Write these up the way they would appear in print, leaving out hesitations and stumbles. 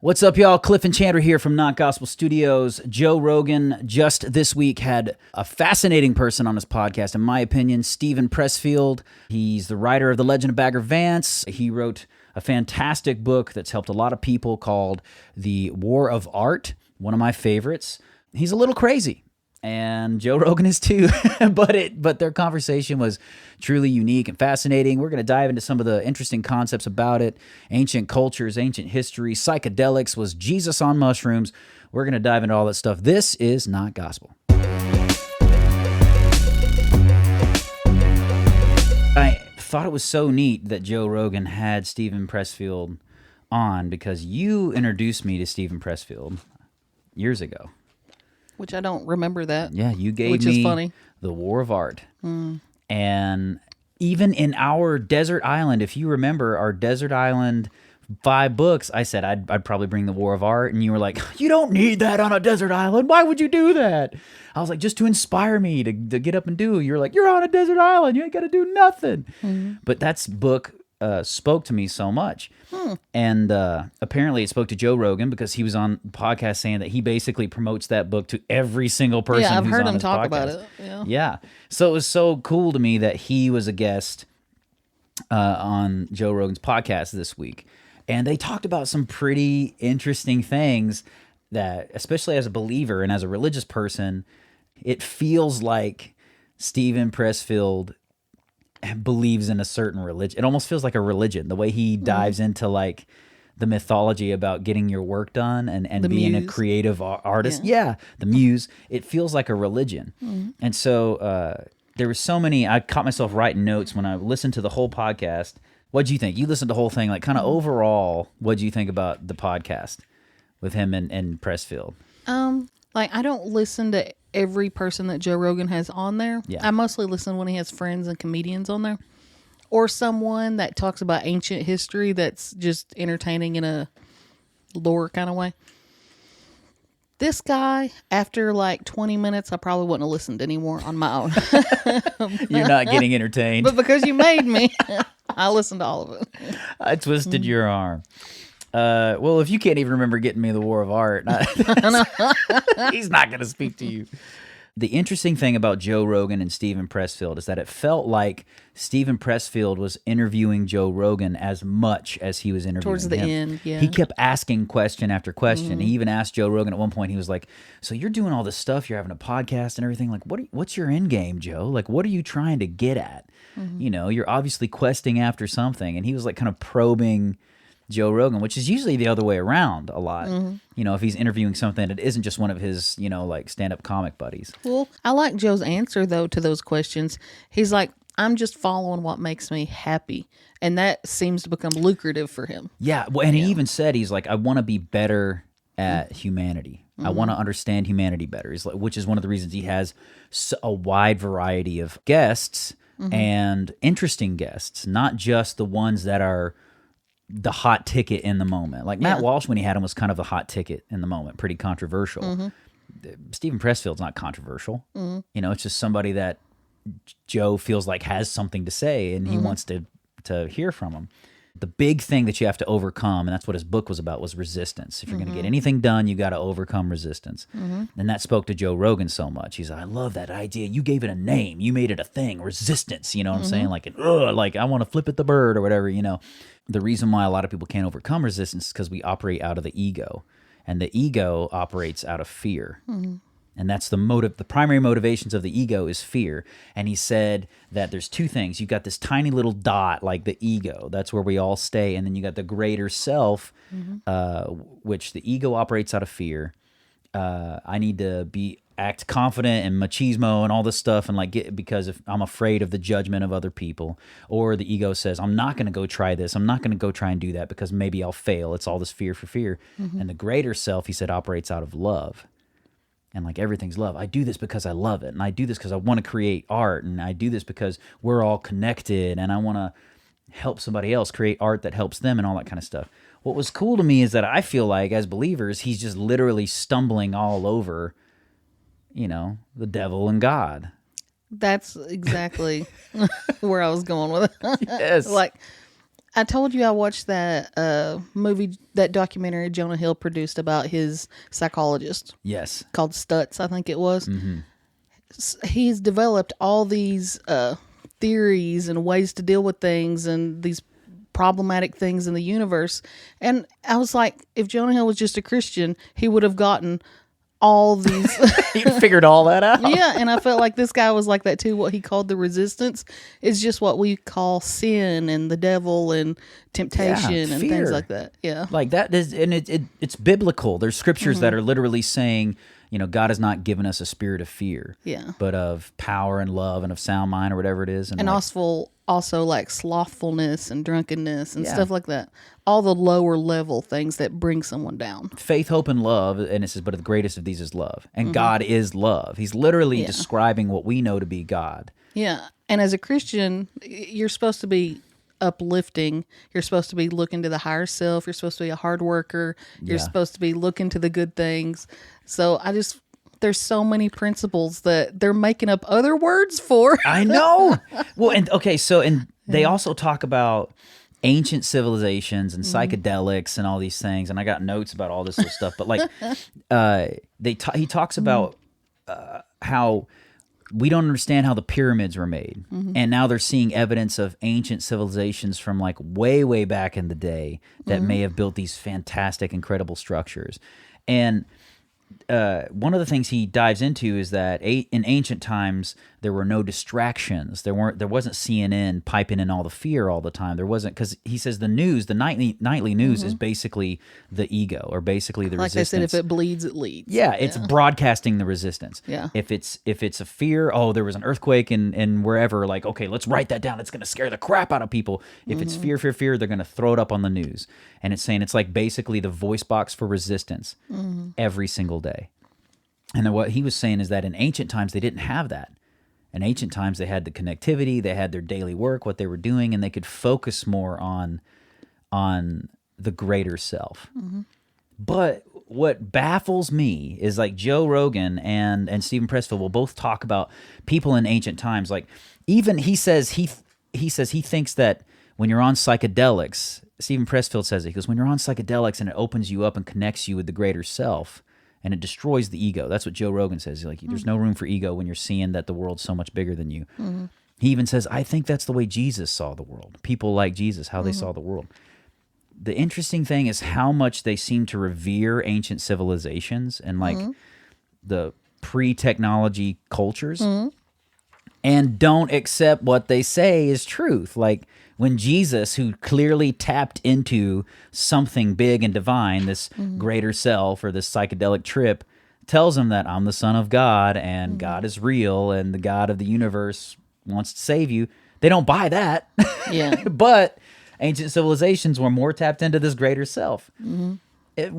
What's up, y'all? Cliff and Chandra here from Not Gospel Studios. Joe Rogan just this week had a fascinating person on his podcast, in my opinion, Steven Pressfield. He's the writer of The Legend of Bagger Vance. He wrote a fantastic book that's helped a lot of people called The War of Art, one of my favorites. He's a little crazy, and Joe Rogan is too, but their conversation was truly unique and fascinating. We're going to dive into some of the interesting concepts about it, ancient cultures, ancient history, psychedelics, was Jesus on mushrooms. We're going to dive into all that stuff. This is Not Gospel. I thought it was so neat that Joe Rogan had Steven Pressfield on because you introduced me to Steven Pressfield years ago. Which I don't remember that. Yeah, you gave which me is funny. The War of Art. And even in our desert island, if you remember our desert island 5 books, I said I'd probably bring The War of Art, and you were like, you don't need that on a desert island. Why would you do that? I was like, just to inspire me to get up and do. You're like, you're on a desert island. You ain't got to do nothing. But that book spoke to me so much. And apparently it spoke to Joe Rogan because he was on the podcast saying that he basically promotes that book to every single person who's on his podcast. Yeah, I've heard him talk about it. Yeah. So it was so cool to me that he was a guest on Joe Rogan's podcast this week. And they talked about some pretty interesting things that, especially as a believer and as a religious person, it feels like Steven Pressfield believes in a certain religion. It almost feels like a religion, the way he dives into like the mythology about getting your work done and being muse. A creative artist. Yeah, the muse. It feels like a religion. And so there were so many, I caught myself writing notes when I listened to the whole podcast. What'd you think? You listened to the whole thing, like kind of overall, what'd you think about the podcast with him and Pressfield? Like, I don't listen to every person that Joe Rogan has on there. Yeah. I mostly listen when he has friends and comedians on there. Or someone that talks about ancient history that's just entertaining in a lore kind of way. This guy, after like 20 minutes, I probably wouldn't have listened anymore on my own. You're not getting entertained. But because you made me, I listened to all of it. I twisted your arm. Well, if you can't even remember getting me The War of Art, he's not going to speak to you. The interesting thing about Joe Rogan and Steven Pressfield is that it felt like Steven Pressfield was interviewing Joe Rogan as much as he was interviewing Towards the him. end, yeah. He kept asking question after question. He even asked Joe Rogan at one point, he was like, so you're doing all this stuff, you're having a podcast and everything. Like, what's your end game, Joe? Like, what are you trying to get at? You know, you're obviously questing after something. And he was like kind of probing Joe Rogan, which is usually the other way around a lot. You know, if he's interviewing something that isn't just one of his, you know, like stand-up comic buddies. Well, I like Joe's answer, though, to those questions. He's like, I'm just following what makes me happy. And that seems to become lucrative for him. Yeah, well, and he even said, he's like, I want to be better at humanity. I want to understand humanity better. He's like, which is one of the reasons he has a wide variety of guests and interesting guests, not just the ones that are the hot ticket in the moment. Like Matt Walsh, when he had him, was kind of the hot ticket in the moment, pretty controversial. Steven Pressfield's not controversial. You know, it's just somebody that Joe feels like has something to say and he wants to hear from him. The big thing that you have to overcome, and that's what his book was about, was resistance. If you're going to get anything done, you got to overcome resistance. And that spoke to Joe Rogan so much. He's like, I love that idea. You gave it a name. You made it a thing. Resistance. You know what I'm saying? Like, like I want to flip it the bird or whatever, you know. The reason why a lot of people can't overcome resistance is because we operate out of the ego. And the ego operates out of fear. And that's the motive. The primary motivations of the ego is fear. And he said that there's 2 things. You got this tiny little dot, like the ego. That's where we all stay. And then you got the greater self, which the ego operates out of fear. I need to act confident and machismo and all this stuff, and like because if I'm afraid of the judgment of other people. Or the ego says, I'm not going to go try this. I'm not going to go try and do that because maybe I'll fail. It's all this fear for fear. And the greater self, he said, operates out of love. And like everything's love. I do this because I love it. And I do this because I want to create art. And I do this because we're all connected. And I want to help somebody else create art that helps them and all that kind of stuff. What was cool to me is that I feel like as believers, he's just literally stumbling all over, you know, the devil and God. That's exactly where I was going with it. Yes. Like, I told you I watched that movie, that documentary Jonah Hill produced about his psychologist. Yes. Called Stutz, I think it was. Mm-hmm. He's developed all these theories and ways to deal with things and these problematic things in the universe. And I was like, if Jonah Hill was just a Christian, he would have gotten all these. He figured all that out. Yeah, and I felt like this guy was like that too. What he called the resistance is just what we call sin and the devil and temptation and fear. things like that. Yeah, Like that is, and it's biblical. There's scriptures that are literally saying, you know, God has not given us a spirit of fear, yeah, but of power and love and of sound mind or whatever it is. and like, also like slothfulness and drunkenness and Yeah. stuff like that. All the lower level things that bring someone down. faith, hope, and love. And it says, but the greatest of these is love. And God is love. He's literally Yeah. describing what we know to be God. Yeah, and as a Christian, you're supposed to be uplifting. You're supposed to be looking to the higher self. You're supposed to be a hard worker. You're Yeah. supposed to be looking to the good things. So there's so many principles that they're making up other words for. I know. Well, and okay, so and they also talk about ancient civilizations and psychedelics and all these things, and I got notes about all this stuff. But like, he talks about how we don't understand how the pyramids were made, and now they're seeing evidence of ancient civilizations from like way back in the day that may have built these fantastic, incredible structures, and. One of the things he dives into is that in ancient times there were no distractions. There wasn't CNN piping in all the fear all the time. There wasn't, because he says the news, the nightly news is basically the ego, or basically the Like resistance. they said, if it bleeds, it leads. Yeah, it's broadcasting the resistance. Yeah. If it's a fear, oh, there was an earthquake in wherever, like, okay, let's write that down. It's going to scare the crap out of people. If it's fear, they're going to throw it up on the news. And it's saying it's like basically the voice box for resistance every single day. And then what he was saying is that in ancient times, they didn't have that. In ancient times, they had the connectivity, they had their daily work, what they were doing, and they could focus more on the greater self. But what baffles me is like Joe Rogan and Steven Pressfield will both talk about people in ancient times. Like even he says he thinks that when you're on psychedelics, Steven Pressfield says it, he goes, when you're on psychedelics and it opens you up and connects you with the greater self, and it destroys the ego. That's what Joe Rogan says. He's like, there's no room for ego when you're seeing that the world's so much bigger than you. He even says, I think that's the way Jesus saw the world. People like Jesus, how they saw the world. The interesting thing is how much they seem to revere ancient civilizations and like the pre-technology cultures and don't accept what they say is truth. Like when Jesus, who clearly tapped into something big and divine, this greater self or this psychedelic trip, tells him that I'm the Son of God and God is real and the God of the universe wants to save you, they don't buy that. Yeah. But ancient civilizations were more tapped into this greater self. It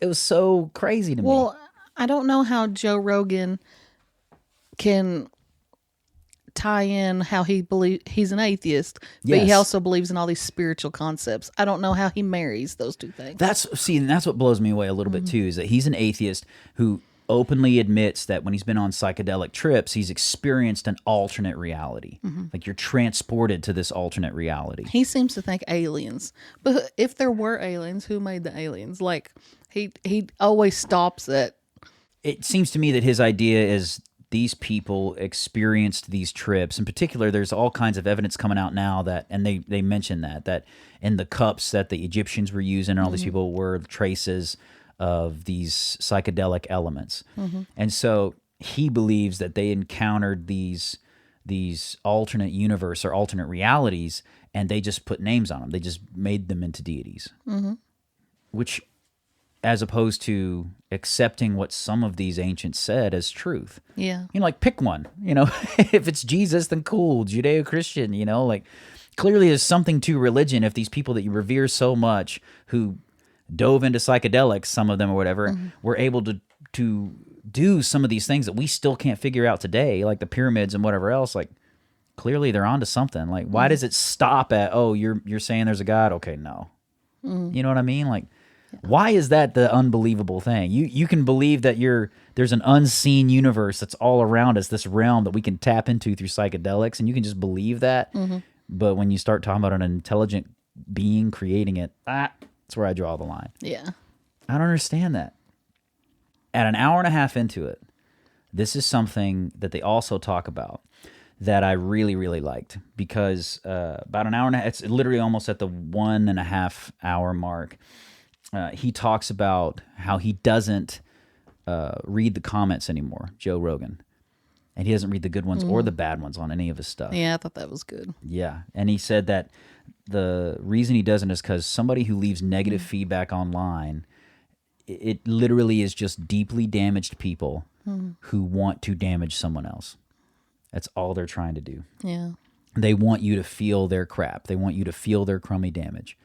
was so crazy to me. Well, I don't know how Joe Rogan can tie in how he's an atheist, but he Yes. also believes in all these spiritual concepts. I don't know how he marries those two things. And that's what blows me away a little bit too, is that he's an atheist who openly admits that when he's been on psychedelic trips, he's experienced an alternate reality. Like you're transported to this alternate reality. He seems to think aliens, but if there were aliens, who made the aliens? Like he always stops at. It seems to me that his idea is these people experienced these trips. In particular, there's all kinds of evidence coming out now that, and they mention that in the cups that the Egyptians were using, and all these people were traces of these psychedelic elements. And so he believes that they encountered these alternate universe or alternate realities, and they just put names on them. They just made them into deities. Which, as opposed to accepting what some of these ancients said as truth. Yeah. You know, like pick one. You know, if it's Jesus, then cool, Judeo-Christian, you know, like clearly there's something to religion if these people that you revere so much who dove into psychedelics, some of them or whatever, were able to do some of these things that we still can't figure out today, like the pyramids and whatever else. Like clearly they're onto something. Like why does it stop at, oh, you're saying there's a God? Okay, no. You know what I mean? Like why is that the unbelievable thing? You can believe that there's an unseen universe that's all around us, this realm that we can tap into through psychedelics, and you can just believe that. But when you start talking about an intelligent being creating it, that's where I draw the line. Yeah. I don't understand that. At an hour and a half into it, this is something that they also talk about that I really, really liked, because about an hour and a half, it's literally almost at the 1.5 hour mark. He talks about how he doesn't read the comments anymore, Joe Rogan. And he doesn't read the good ones or the bad ones on any of his stuff. Yeah, I thought that was good. Yeah. And he said that the reason he doesn't is because somebody who leaves negative feedback online, it literally is just deeply damaged people who want to damage someone else. That's all they're trying to do. Yeah. They want you to feel their crap. They want you to feel their crummy damage.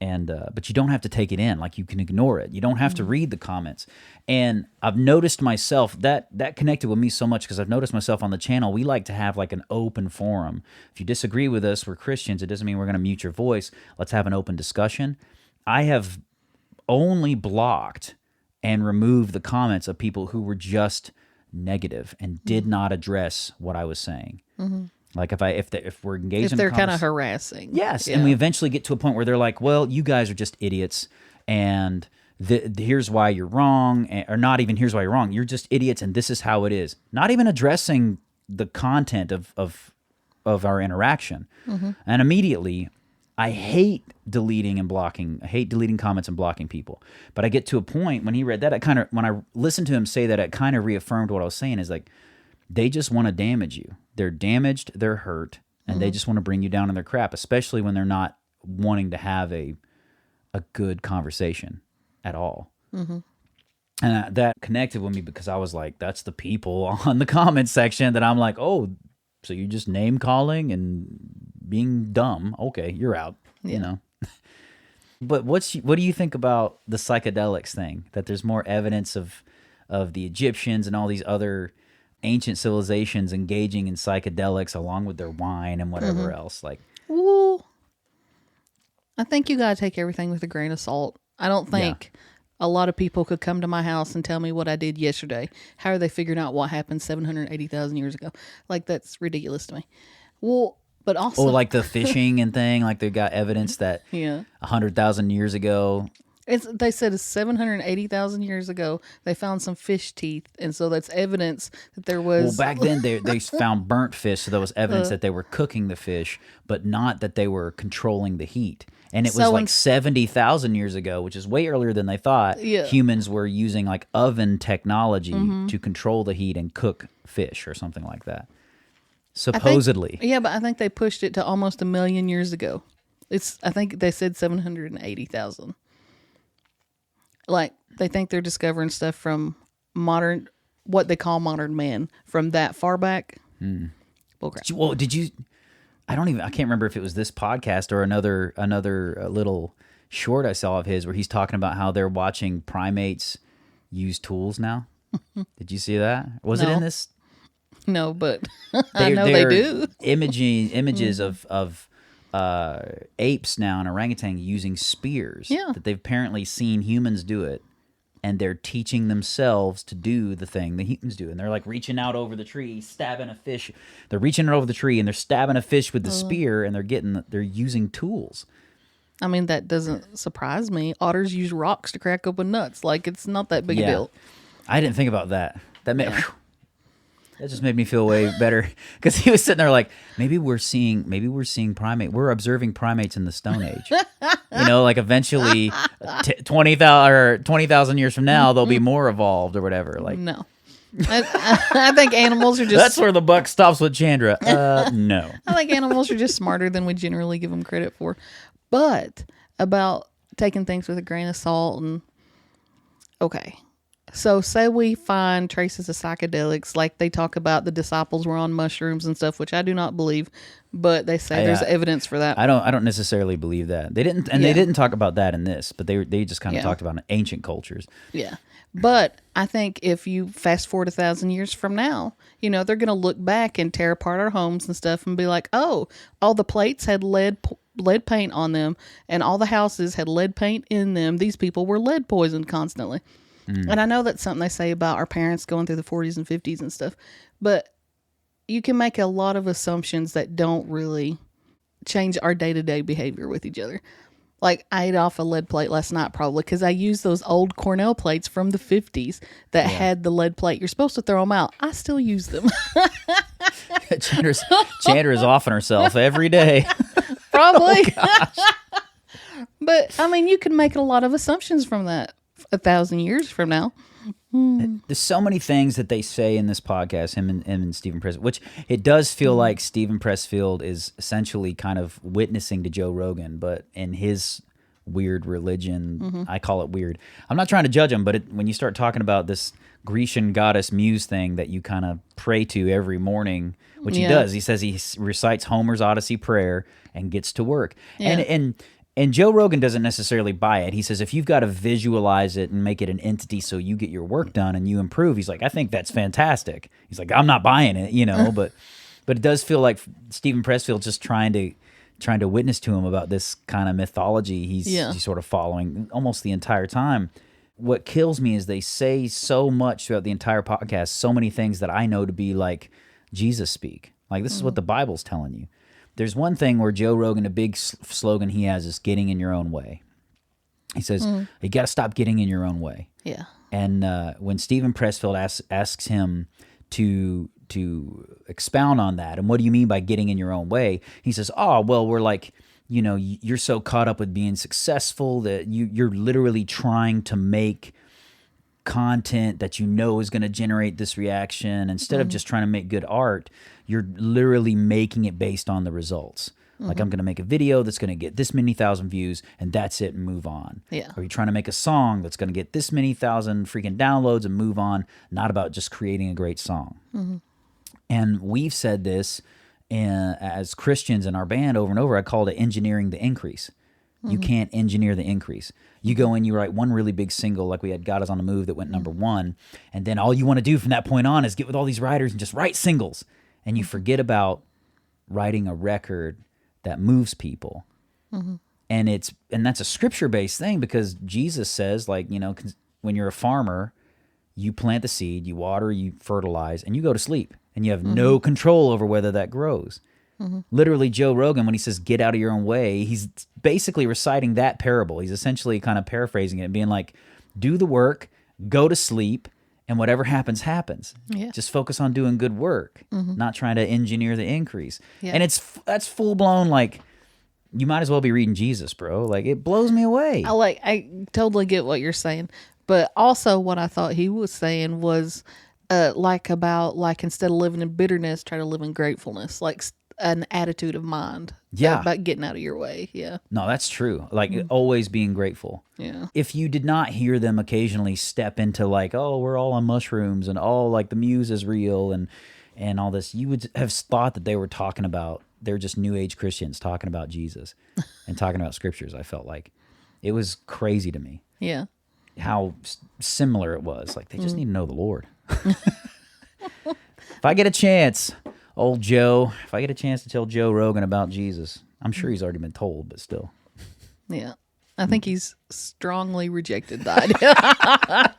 And but you don't have to take it in. Like, you can ignore it. You don't have to read the comments. And I've noticed myself that connected with me so much, because I've noticed myself on the channel, we like to have like an open forum. If you disagree with us, we're Christians. It doesn't mean we're going to mute your voice. Let's have an open discussion. I have only blocked and removed the comments of people who were just negative and did not address what I was saying. Like, if we're engaged, If they're kind of harassing. yes, Yeah. and we eventually get to a point where they're like, well, you guys are just idiots, and here's why you're wrong, or not even here's why you're wrong. You're just idiots, and this is how it is. Not even addressing the content of our interaction. And immediately, I hate deleting and blocking. I hate deleting comments and blocking people. But I get to a point when he read that, when I listened to him say that, it kind of reaffirmed what I was saying, is like, they just want to damage you. They're damaged, they're hurt, and they just want to bring you down in their crap, especially when they're not wanting to have a good conversation at all. And that connected with me, because I was like, that's the people on the comment section that I'm like, oh, so you're just name calling and being dumb. Okay, you're out, you know. But what do you think about the psychedelics thing? That there's more evidence of the Egyptians and all these other ancient civilizations engaging in psychedelics along with their wine and whatever else. Like, Well, I think you got to take everything with a grain of salt. I don't think a lot of people could come to my house and tell me what I did yesterday. How are they figuring out what happened 780,000 years ago? Like, that's ridiculous to me. Well, but also, like the fishing and thing, like they've got evidence that yeah, 100,000 years ago. They said it's 780,000 years ago they found some fish teeth, and so that's evidence that there was. Well, back then they found burnt fish, so there was evidence that they were cooking the fish, but not that they were controlling the heat. And it was So like 70,000 years ago, which is way earlier than they thought. Yeah. Humans were using like oven technology to control the heat and cook fish or something like that. Supposedly. Yeah, but I think they pushed it to almost 1 million years ago. I think they said 780,000. Like, they think they're discovering stuff from what they call modern man, from that far back. Bullcrap. Well, I can't remember if it was this podcast or another little short I saw of his where he's talking about how they're watching primates use tools now. Did you see that? Was it No. in this? No, but I know they do. Images of apes now and orangutan using spears. Yeah. That they've apparently seen humans do it, and they're teaching themselves to do the thing the humans do. And they're like reaching out over the tree, stabbing a fish. They're reaching over the tree and they're stabbing a fish with the spear, and they're using tools. I mean, that doesn't surprise me. Otters use rocks to crack open nuts. Like, it's not that big a deal. I didn't think about that. That just made me feel way better, because he was sitting there like, maybe we're seeing we're observing primates in the Stone Age. Like eventually 20,000 years from now they'll be more evolved or whatever. Like, No. I think animals are just... that's where the buck stops with Chandra. No. I think animals are just smarter than we generally give them credit for. But about taking things with a grain of salt and... Okay. So say we find traces of psychedelics, like they talk about the disciples were on mushrooms and stuff, which I do not believe, but they say there's evidence for that. I don't necessarily believe that. They didn't, and they didn't talk about that in this, but they just kind of talked about ancient cultures. Yeah. But I think if you fast forward 1,000 years from now, they're going to look back and tear apart our homes and stuff and be like, oh, all the plates had lead paint on them and all the houses had lead paint in them. These people were lead poisoned constantly. And I know that's something they say about our parents going through the 40s and 50s and stuff, but you can make a lot of assumptions that don't really change our day-to-day behavior with each other. Like, I ate off a lead plate last night probably because I used those old Cornell plates from the 50s that had the lead plate. You're supposed to throw them out. I still use them. Chandra's offing herself every day. Probably. But, I mean, you can make a lot of assumptions from that 1,000 years from now. There's so many things that they say in this podcast, him and Steven Pressfield, which it does feel like Steven Pressfield is essentially kind of witnessing to Joe Rogan, but in his weird religion, I call it weird. I'm not trying to judge him, but when you start talking about this Grecian goddess muse thing that you kind of pray to every morning, which he does, he says he recites Homer's Odyssey prayer and gets to work. And Joe Rogan doesn't necessarily buy it. He says if you've got to visualize it and make it an entity so you get your work done and you improve, he's like, I think that's fantastic. He's like, I'm not buying it, but it does feel like Steven Pressfield's just trying to witness to him about this kind of mythology he's sort of following almost the entire time. What kills me is they say so much throughout the entire podcast, so many things that I know to be like Jesus speak. Like, this is what the Bible's telling you. There's one thing where Joe Rogan, a big slogan he has is getting in your own way. He says, you got to stop getting in your own way. Yeah. And when Steven Pressfield asks him to expound on that, and what do you mean by getting in your own way? He says, oh, well, we're like, you're so caught up with being successful that you're literally trying to make content that is going to generate this reaction. Instead of just trying to make good art, you're literally making it based on the results. Like, I'm going to make a video that's going to get this many thousand views, and that's it, and move on. Yeah. Or you're trying to make a song that's going to get this many thousand freaking downloads and move on, not about just creating a great song. And we've said this as Christians in our band over and over. I called it engineering the increase. You can't engineer the increase. You go in, you write one really big single, like we had God Is on the Move that went number one, and then all you want to do from that point on is get with all these writers and just write singles. And you forget about writing a record that moves people. And that's a scripture-based thing, because Jesus says, like, when you're a farmer, you plant the seed, you water, you fertilize, and you go to sleep. And you have no control over whether that grows. Literally, Joe Rogan, when he says get out of your own way, he's basically reciting that parable. He's essentially kind of paraphrasing it and being like, do the work, go to sleep, and whatever happens, happens. Yeah. Just focus on doing good work, not trying to engineer the increase. Yeah. And that's full-blown, like, you might as well be reading Jesus, bro. Like, it blows me away. I totally get what you're saying. But also what I thought he was saying was, instead of living in bitterness, try to live in gratefulness. Like, an attitude of mind. Yeah. About getting out of your way. Yeah. No, that's true. Like, always being grateful. Yeah. If you did not hear them occasionally step into, like, oh, we're all on mushrooms, and like the muse is real and all this, you would have thought that they're just New Age Christians talking about Jesus and talking about scriptures. I felt like it was crazy to me. Yeah. How similar it was. Like, they just need to know the Lord. If I get a chance, if I get a chance to tell Joe Rogan about Jesus, I'm sure he's already been told, but still. Yeah. I think he's strongly rejected the idea.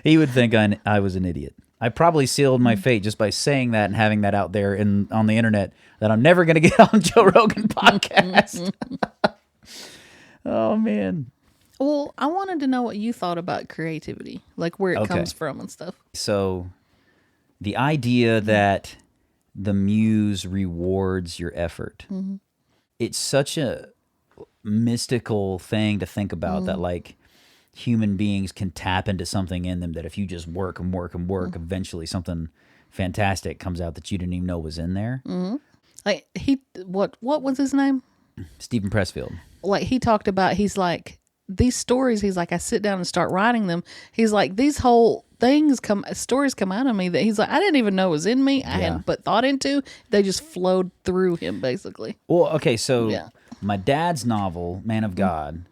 He would think I was an idiot. I probably sealed my fate just by saying that and having that out there on the internet, that I'm never going to get on Joe Rogan podcast. Oh, man. Well, I wanted to know what you thought about creativity, like where it comes from and stuff. So the idea that the muse rewards your effort. It's such a mystical thing to think about, that, like, human beings can tap into something in them that if you just work and work and work, eventually something fantastic comes out that you didn't even know was in there. Like, what was his name? Steven Pressfield. Like, he talked about, he's like, these stories, he's like, I sit down and start writing them. He's like, these whole stories come out of me that he's like, I didn't even know was in me. I hadn't put thought into. They just flowed through him, basically. Well, okay, so my dad's novel, Man of God,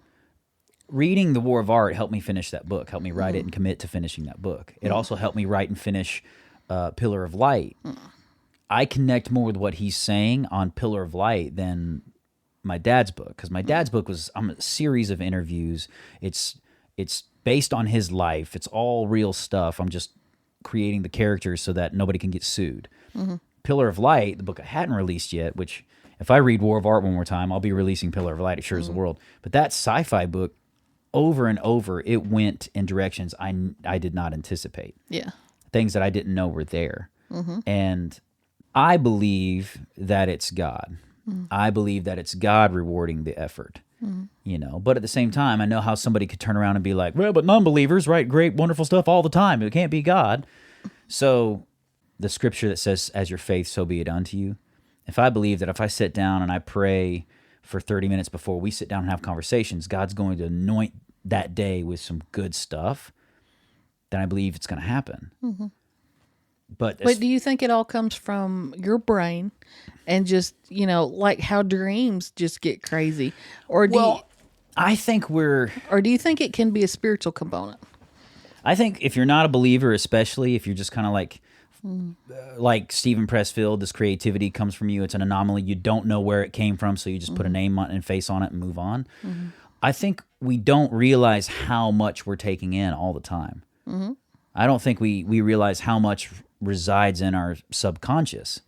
reading The War of Art helped me finish that book, helped me write it and commit to finishing that book. It also helped me write and finish Pillar of Light. I connect more with what he's saying on Pillar of Light than my dad's book, because my dad's book was a series of interviews. It's based on his life. It's all real stuff. I'm just creating the characters so that nobody can get sued. Pillar of Light, the book I hadn't released yet, which If I read War of Art one more time, I'll be releasing Pillar of Light, It Sure Is the World. But that sci-fi book, over and over, it went in directions I did not anticipate. Yeah. Things that I didn't know were there. And I believe that it's God. I believe that it's God rewarding the effort. You know, but at the same time, I know how somebody could turn around and be like, well, but non-believers write great, wonderful stuff all the time. It can't be God. So the scripture that says, as your faith, so be it unto you. If I believe that if I sit down and I pray for 30 minutes before we sit down and have conversations, God's going to anoint that day with some good stuff, then I believe it's going to happen. But do you think it all comes from your brain and just, you know, like how dreams just get crazy? Or I think do you think it can be a spiritual component? I think if you're not a believer, especially if you're just kind of like Steven Pressfield, this creativity comes from you. It's an anomaly. You don't know where it came from, so you just put a name on and face on it and move on. I think we don't realize how much we're taking in all the time. I don't think we realize how much resides in our subconscious.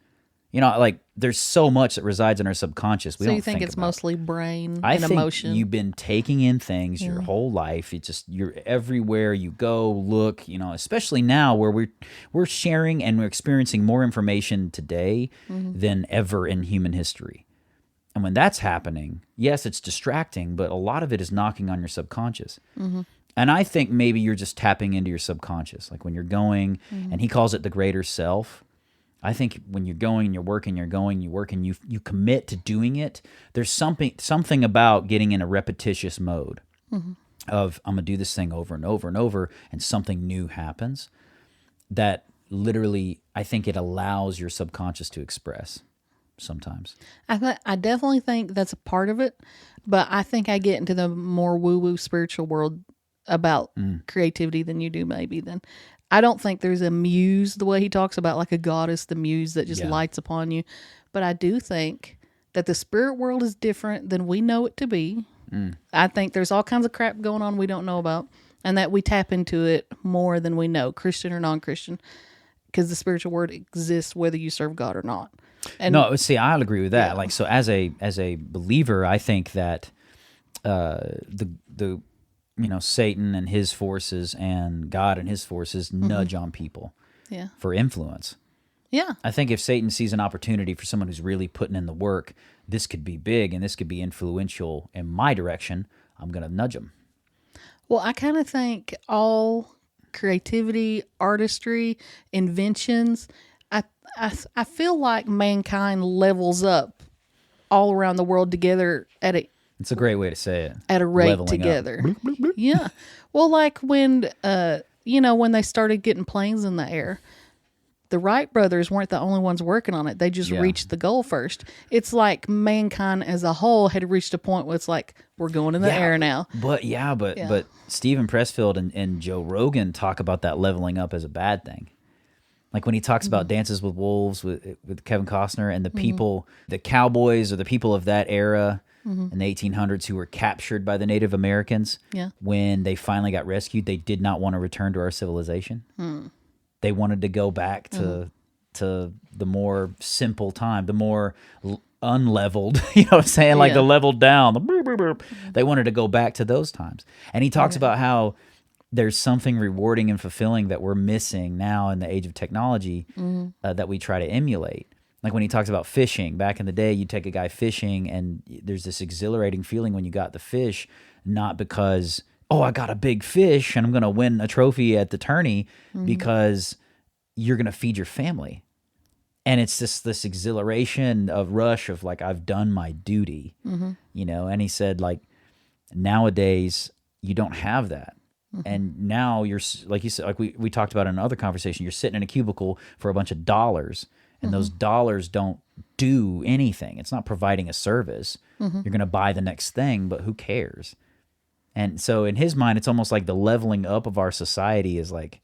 You know, like there's so much that resides in our subconscious. So you think it's mostly brain and emotion? You've been taking in things your whole life. You're everywhere you go, look, you know, especially now where we're sharing and we're experiencing more information today than ever in human history. And when that's happening, yes, it's distracting, but a lot of it is knocking on your subconscious. And I think maybe you're just tapping into your subconscious. Like when you're going, and he calls it the greater self. I think when you're going and you're working, you work and you commit to doing it, there's something about getting in a repetitious mode of I'm going to do this thing over and over and over, and something new happens that literally I think it allows your subconscious to express sometimes. I definitely think that's a part of it, but I think I get into the more woo-woo spiritual world about creativity than you do maybe. Then I don't think there's a muse the way he talks about, like a goddess, the muse that just lights upon you. But I do think that the spirit world is different than we know it to be. I think there's all kinds of crap going on we don't know about, and that we tap into it more than we know, Christian or non-Christian, because the spiritual world exists whether you serve God or not. And no, see, I'll agree with that. Like, so as a believer, I think that the you know, Satan and his forces and God and his forces nudge on people for influence. Yeah. I think if Satan sees an opportunity for someone who's really putting in the work, this could be big and this could be influential in my direction, I'm going to nudge him. Well, I kind of think all creativity, artistry, inventions, I feel like mankind levels up all around the world together It's a great way to say it. At a rate Leveling together. Up. Yeah. Well, like when, when they started getting planes in the air, the Wright brothers weren't the only ones working on it. They just reached the goal first. It's like mankind as a whole had reached a point where it's like, we're going in the air now. But Steven Pressfield and Joe Rogan talk about that leveling up as a bad thing. Like when he talks about Dances with Wolves with Kevin Costner and the people, the cowboys or the people of that era in the 1800s who were captured by the Native Americans. Yeah. When they finally got rescued, they did not want to return to our civilization. They wanted to go back to the more simple time, the more unleveled, you know what I'm saying? Like the leveled down, the boop, boop, boop. They wanted to go back to those times. And he talks about how there's something rewarding and fulfilling that we're missing now in the age of technology that we try to emulate. Like when he talks about fishing, back in the day, you take a guy fishing and there's this exhilarating feeling when you got the fish, not because, oh, I got a big fish and I'm going to win a trophy at the tourney, because you're going to feed your family. And it's this exhilaration of rush of like, I've done my duty, you know? And he said like, nowadays you don't have that. And now you're, like you said, like we talked about in another conversation, you're sitting in a cubicle for a bunch of dollars, and those dollars don't do anything. It's not providing a service. You're going to buy the next thing, but who cares? And so in his mind, it's almost like the leveling up of our society is like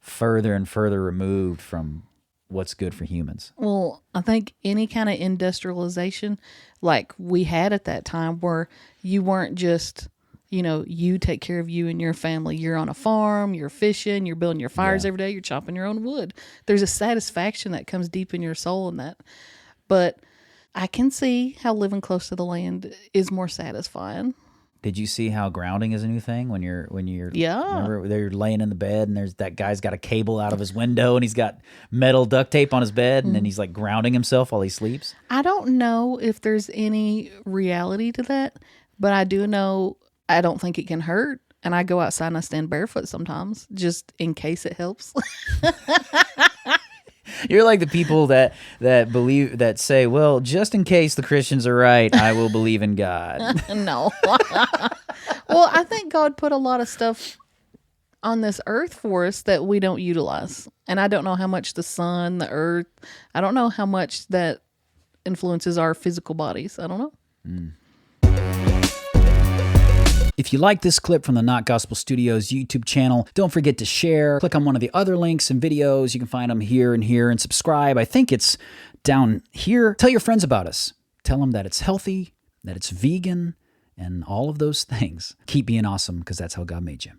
further and further removed from what's good for humans. Well, I think any kind of industrialization like we had at that time, where you weren't just, you know, you take care of you and your family. You're on a farm, you're fishing, you're building your fires every day, you're chopping your own wood. There's a satisfaction that comes deep in your soul in that. But I can see how living close to the land is more satisfying. Did you see how grounding is a new thing when you're Yeah. remember they're laying in the bed and there's that guy's got a cable out of his window and he's got metal duct tape on his bed and then he's like grounding himself while he sleeps? I don't know if there's any reality to that, but I do know I don't think it can hurt. And I go outside and I stand barefoot sometimes just in case it helps. You're like the people that say, well, just in case the Christians are right, I will believe in God. No. Well, I think God put a lot of stuff on this earth for us that we don't utilize. And I don't know how much the sun, the earth, I don't know how much that influences our physical bodies. I don't know. If you like this clip from the Not Gospel Studios YouTube channel, don't forget to share. Click on one of the other links and videos. You can find them here and here, and subscribe. I think it's down here. Tell your friends about us. Tell them that it's healthy, that it's vegan, and all of those things. Keep being awesome, because that's how God made you.